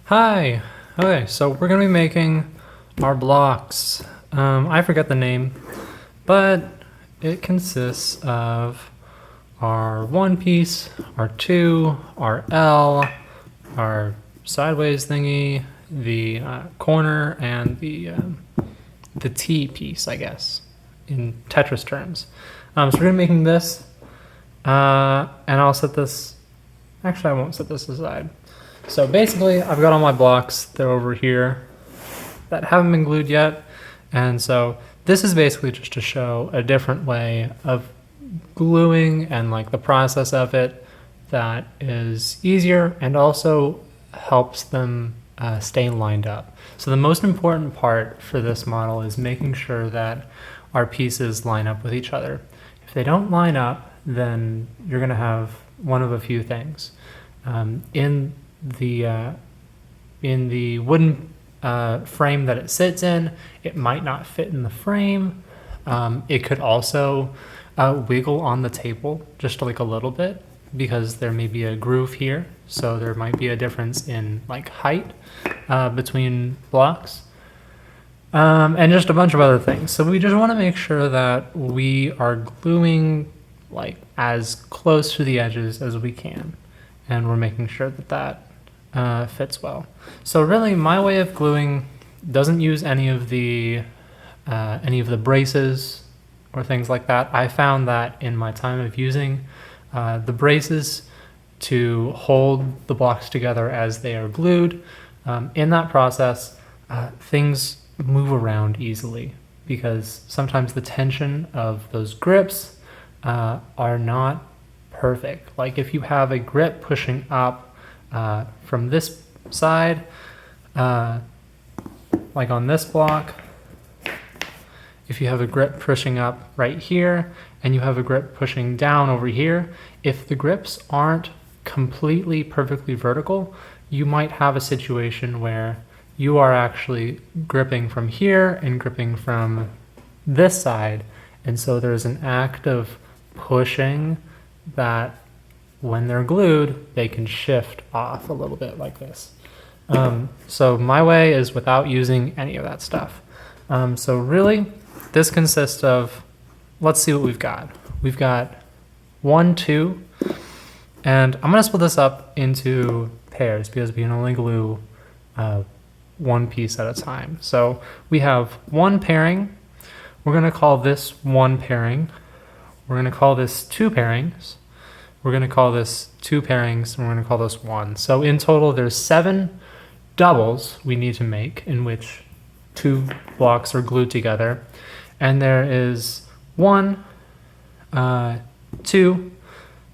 Hi. Okay, so we're gonna be making our blocks. I forget the name, but it consists of our one piece, our two, our L, our sideways thingy, the corner, and the T piece, I guess, in Tetris terms. So we're gonna be making this, and I'll set this. Actually, I won't set this aside. So basically, I've got all my blocks. They're over here that haven't been glued yet. And so this is basically just to show a different way of gluing and like the process of it that is easier and also helps them stay lined up. So the most important part for this model is making sure that our pieces line up with each other. If they don't line up, then you're going to have one of a few things. In the wooden frame that it sits in, it might not fit in the frame. It could also wiggle on the table just like a little bit because there may be a groove here. So there might be a difference in like height between blocks. And just a bunch of other things. So we just want to make sure that we are gluing like as close to the edges as we can. And we're making sure that that fits well. So really my way of gluing doesn't use any of the braces or things like that. I found that in my time of using the braces to hold the blocks together as they are glued, in that process, things move around easily because sometimes the tension of those grips are not perfect. Like if you have a grip pushing up from this side, like on this block, if you have a grip pushing up right here and you have a grip pushing down over here, if the grips aren't completely perfectly vertical, you might have a situation where you are actually gripping from here and gripping from this side. And so there's an act of pushing that when they're glued, they can shift off a little bit like this. So my way is without using any of that stuff. So really, this consists of, let's see what we've got. We've got 1, 2, and I'm gonna split this up into pairs because we can only glue one piece at a time. So we have one pairing. We're gonna call this one pairing. We're going to call this two pairings. We're going to call this two pairings, and we're going to call this one. So in total, there's 7 doubles we need to make in which 2 blocks are glued together. And there is 1, 2,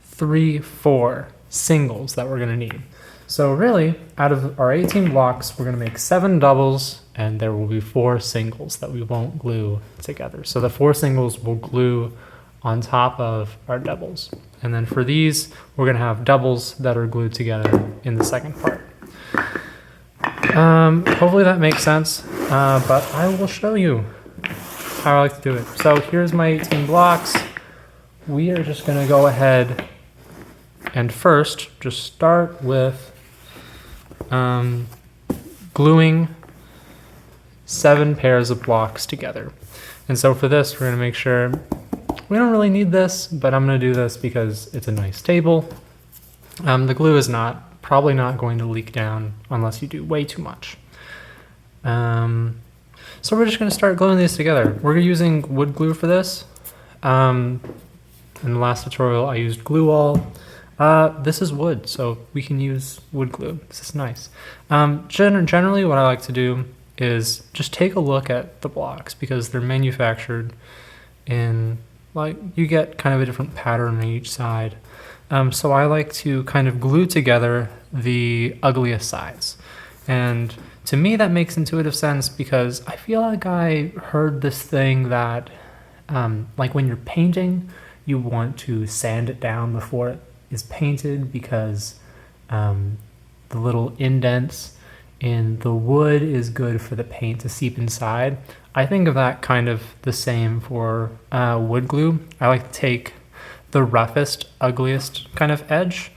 3, 4 singles that we're going to need. So really, out of our 18 blocks, we're going to make 7 doubles, and there will be 4 singles that we won't glue together. So the 4 singles will glue on top of our doubles. And then for these, we're gonna have doubles that are glued together in the second part. Hopefully that makes sense, but I will show you how I like to do it. So here's my 18 blocks. We are just gonna go ahead and first just start with gluing 7 pairs of blocks together. And so for this, we're gonna make sure we don't really need this, but I'm going to do this because it's a nice table. The glue is probably not going to leak down unless you do way too much. So we're just going to start gluing these together. We're using wood glue for this. In the last tutorial, I used glue all. This is wood, so we can use wood glue. This is nice. Generally, what I like to do is just take a look at the blocks because they're manufactured in, like, you get kind of a different pattern on each side. So I like to kind of glue together the ugliest sides. And to me, that makes intuitive sense because I feel like I heard this thing that, like when you're painting, you want to sand it down before it is painted because the little indents in the wood is good for the paint to seep inside. I think of that kind of the same for wood glue. I like to take the roughest, ugliest kind of edge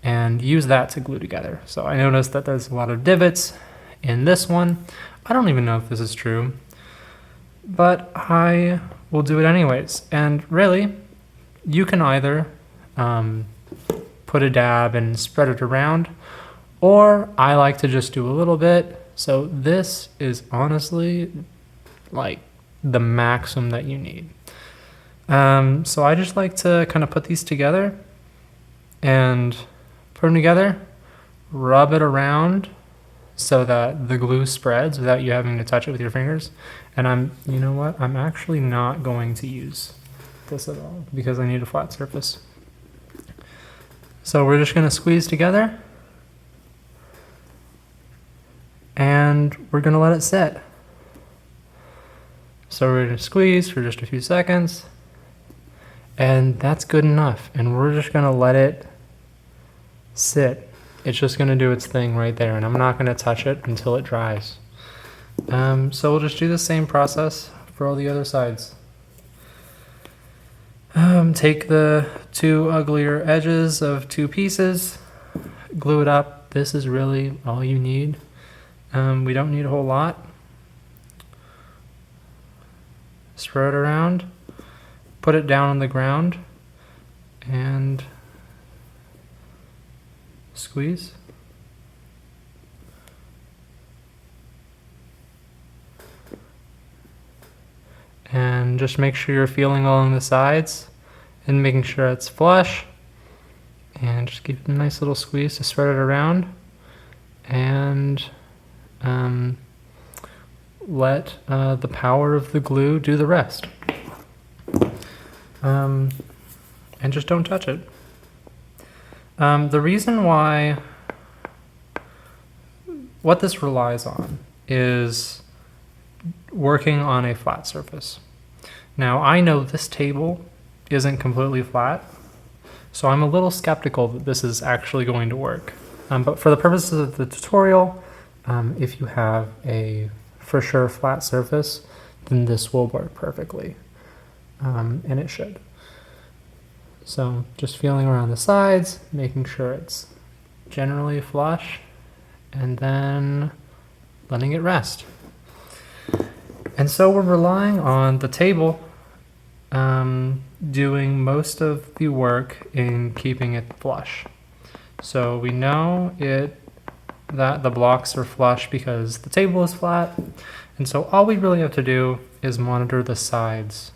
and use that to glue together. So I noticed that there's a lot of divots in this one. I don't even know if this is true, but I will do it anyways. And really, you can either put a dab and spread it around, or I like to just do a little bit. So this is honestly like the maximum that you need. So I just like to kind of put these together and put them together, rub it around so that the glue spreads without you having to touch it with your fingers. And you know what? I'm actually not going to use this at all because I need a flat surface. So we're just going to squeeze together and we're going to let it sit. So we're going to squeeze for just a few seconds and that's good enough. And we're just going to let it sit. It's just going to do its thing right there, and I'm not going to touch it until it dries. So we'll just do the same process for all the other sides. Take the two uglier edges of two pieces, glue it up. This is really all you need. We don't need a whole lot. Spread it around, put it down on the ground, and squeeze. And just make sure you're feeling along the sides and making sure it's flush. And just give it a nice little squeeze to spread it around. And let the power of the glue do the rest. And just don't touch it. The reason why, what this relies on is working on a flat surface. Now I know this table isn't completely flat, so I'm a little skeptical that this is actually going to work. But for the purposes of the tutorial, if you have a for sure flat surface, then this will work perfectly, and it should. So just feeling around the sides, making sure it's generally flush, and then letting it rest. And so we're relying on the table doing most of the work in keeping it flush. So we know that the blocks are flush because the table is flat. And so all we really have to do is monitor the sides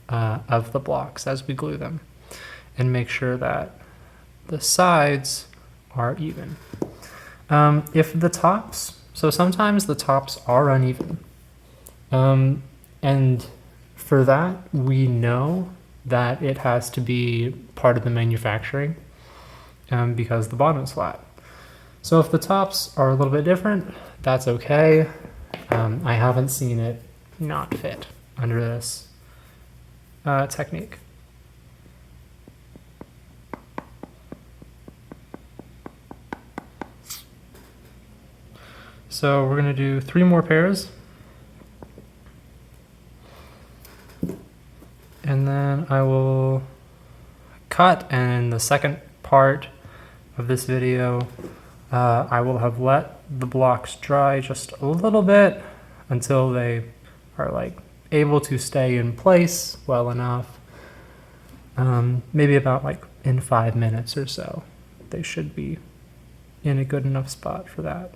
of the blocks as we glue them, and make sure that the sides are even. If the tops, so sometimes the tops are uneven. And for that, we know that it has to be part of the manufacturing because the bottom is flat. So if the tops are a little bit different, that's okay. I haven't seen it not fit under this technique. So we're going to do 3 more pairs. And then I will cut, and in the second part of this video, I will have let the blocks dry just a little bit until they are like able to stay in place well enough. Maybe about like in 5 minutes or so. They should be in a good enough spot for that.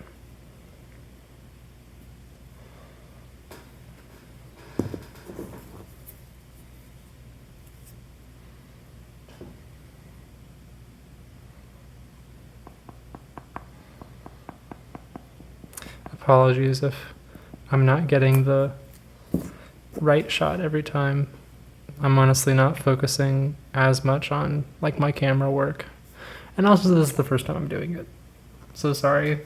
Apologies if I'm not getting the right shot every time. I'm honestly not focusing as much on like my camera work. And also this is the first time I'm doing it. So sorry.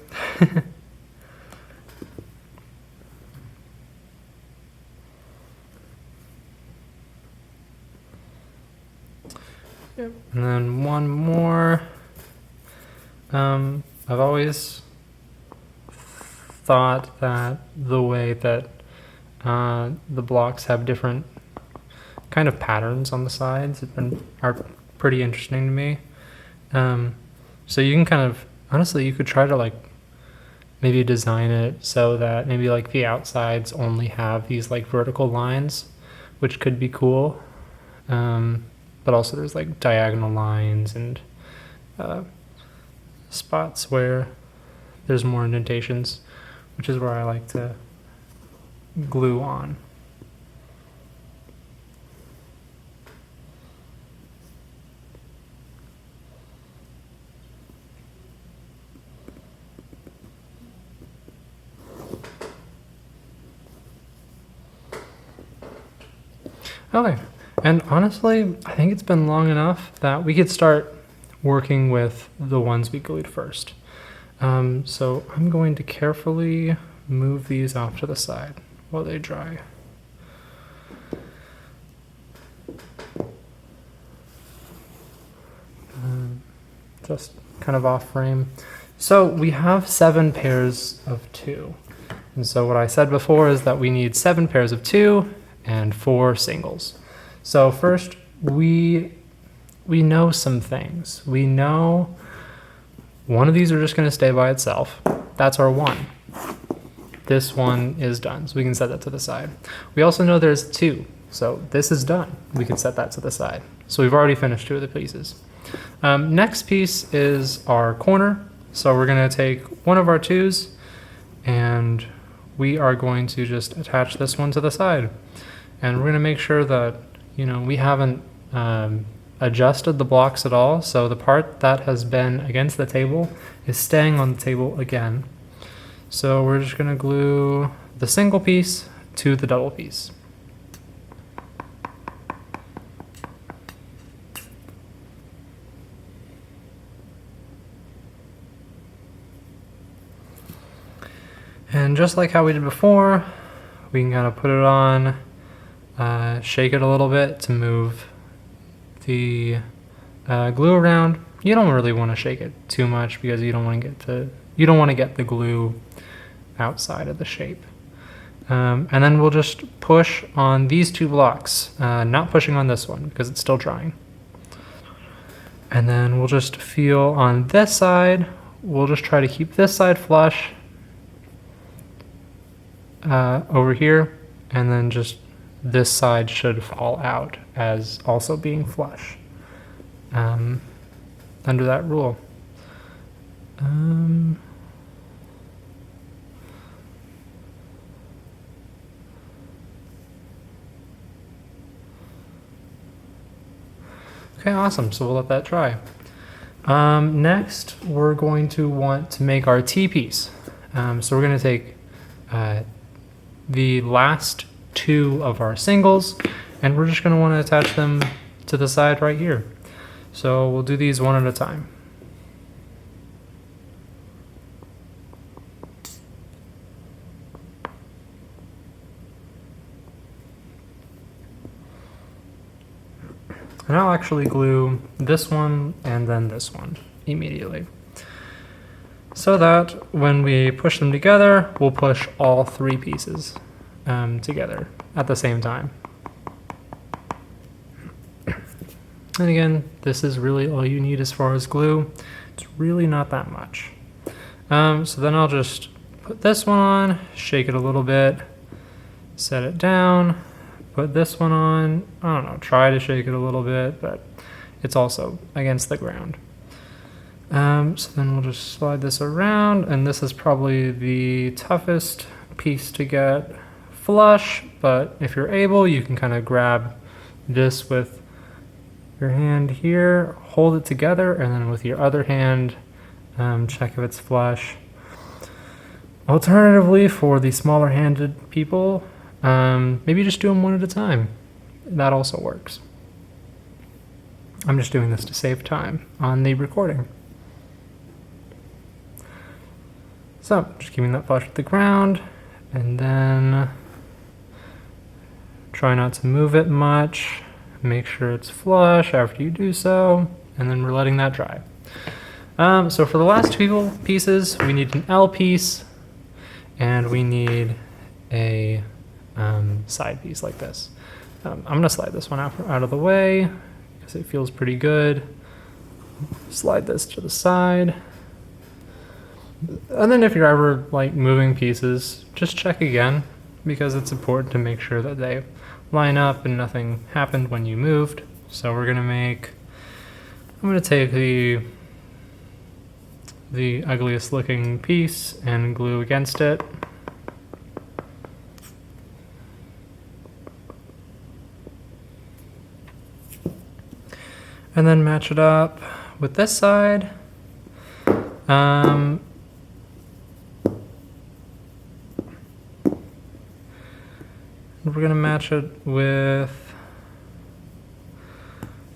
Yep. And then one more. I've always thought that the way that the blocks have different kind of patterns on the sides are pretty interesting to me. So you can kind of, honestly, you could try to like maybe design it so that maybe like the outsides only have these like vertical lines, which could be cool. But also there's like diagonal lines and spots where there's more indentations, which is where I like to glue on. Okay, and honestly, I think it's been long enough that we could start working with the ones we glued first. So I'm going to carefully move these off to the side while they dry. Just kind of off frame. So we have 7 pairs of 2. And so what I said before is that we need 7 pairs of 2 and 4 singles. So first, we know some things. We know one of these are just going to stay by itself. That's our 1. This one is done, so we can set that to the side. We also know there's 2, so this is done. We can set that to the side. So we've already finished 2 of the pieces. Next piece is our corner. So we're going to take one of our 2s and we are going to just attach this one to the side. And we're going to make sure that, you know, we haven't adjusted the blocks at all. So the part that has been against the table is staying on the table again. So we're just going to glue the single piece to the double piece. And just like how we did before, we can kind of put it on, shake it a little bit to move the glue around. You don't really want to shake it too much because you don't want to get the glue outside of the shape. And then we'll just push on these 2 blocks, not pushing on this one because it's still drying. And then we'll just feel on this side. We'll just try to keep this side flush over here, and then just this side should fall out as also being flush under that rule. Okay, awesome. So we'll let that dry. Next, we're going to want to make our T-piece. So we're going to take the last 2 of our singles, and we're just going to want to attach them to the side right here. So we'll do these one at a time. And I'll actually glue this one and then this one immediately, so that when we push them together, we'll push all 3 pieces together at the same time. And again, this is really all you need as far as glue. It's really not that much. So then I'll just put this one on, shake it a little bit, set it down, put this one on. I don't know, try to shake it a little bit, but it's also against the ground. So then we'll just slide this around, and this is probably the toughest piece to get flush, but if you're able, you can kind of grab this with your hand here, hold it together, and then with your other hand, check if it's flush. Alternatively, for the smaller handed people, maybe just do them one at a time. That also works. I'm just doing this to save time on the recording. So, just keeping that flush with the ground, and then try not to move it much. Make sure it's flush after you do so, and then we're letting that dry. So for the last 2 pieces, we need an L piece, and we need a side piece like this. I'm gonna slide this one out of the way because it feels pretty good. slide this to the side. And then if you're ever like moving pieces, just check again, because it's important to make sure that they line up and nothing happened when you moved. So I'm gonna take the ugliest looking piece and glue against it. And then match it up with this side. We're gonna match it with,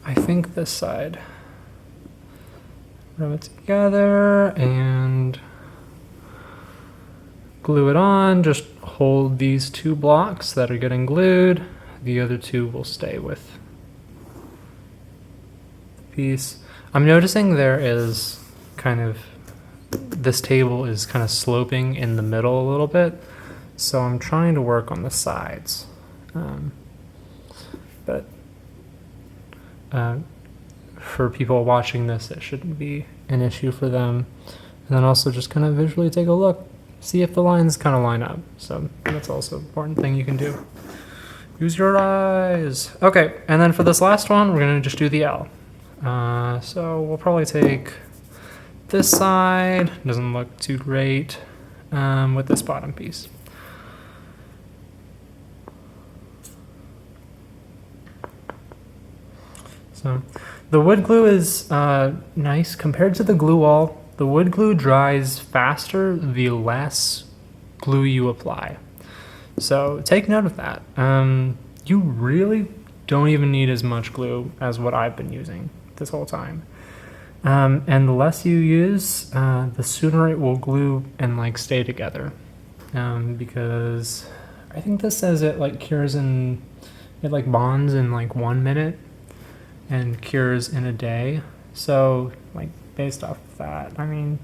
I think, this side. Rub it together and glue it on. Just hold these two blocks that are getting glued. The other two will stay with the piece. I'm noticing there is this table is kind of sloping in the middle a little bit, so I'm trying to work on the sides. But for people watching this, it shouldn't be an issue for them. And then also just kind of visually take a look, see if the lines kind of line up. So that's also an important thing you can do. Use your eyes. Okay, and then for this last one, we're gonna just do the L. So we'll probably take this side, doesn't look too great, with this bottom piece. So the wood glue is nice compared to the glue wall. The wood glue dries faster the less glue you apply. So take note of that. You really don't even need as much glue as what I've been using this whole time. And the less you use, the sooner it will glue and like stay together. Because I think this says it like it like bonds in like 1 minute and cures in a day. So like based off of that, I mean,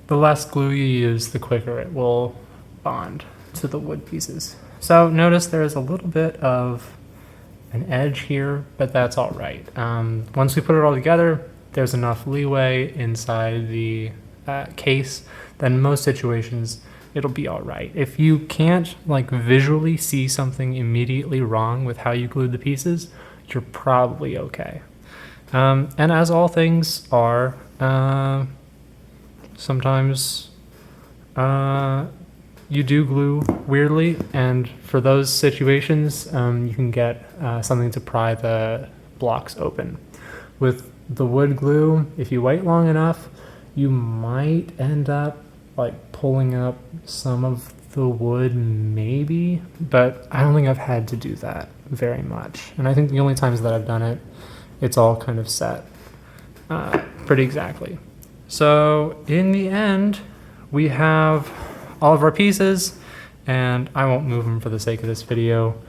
the less glue you use, the quicker it will bond to the wood pieces. So notice there's a little bit of an edge here, but that's all right. Once we put it all together, there's enough leeway inside the case that in most situations it'll be all right. If you can't like visually see something immediately wrong with how you glued the pieces, you're probably okay. And as all things are, sometimes you do glue weirdly, and for those situations, you can get something to pry the blocks open. With the wood glue, if you wait long enough, you might end up like pulling up some of the wood maybe, but I don't think I've had to do that very much. And I think the only times that I've done it, it's all kind of set pretty exactly. So in the end, we have all of our pieces, and I won't move them for the sake of this video,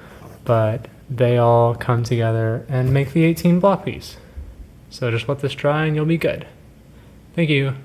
but they all come together and make the 18 block piece. So just let this dry and you'll be good. Thank you.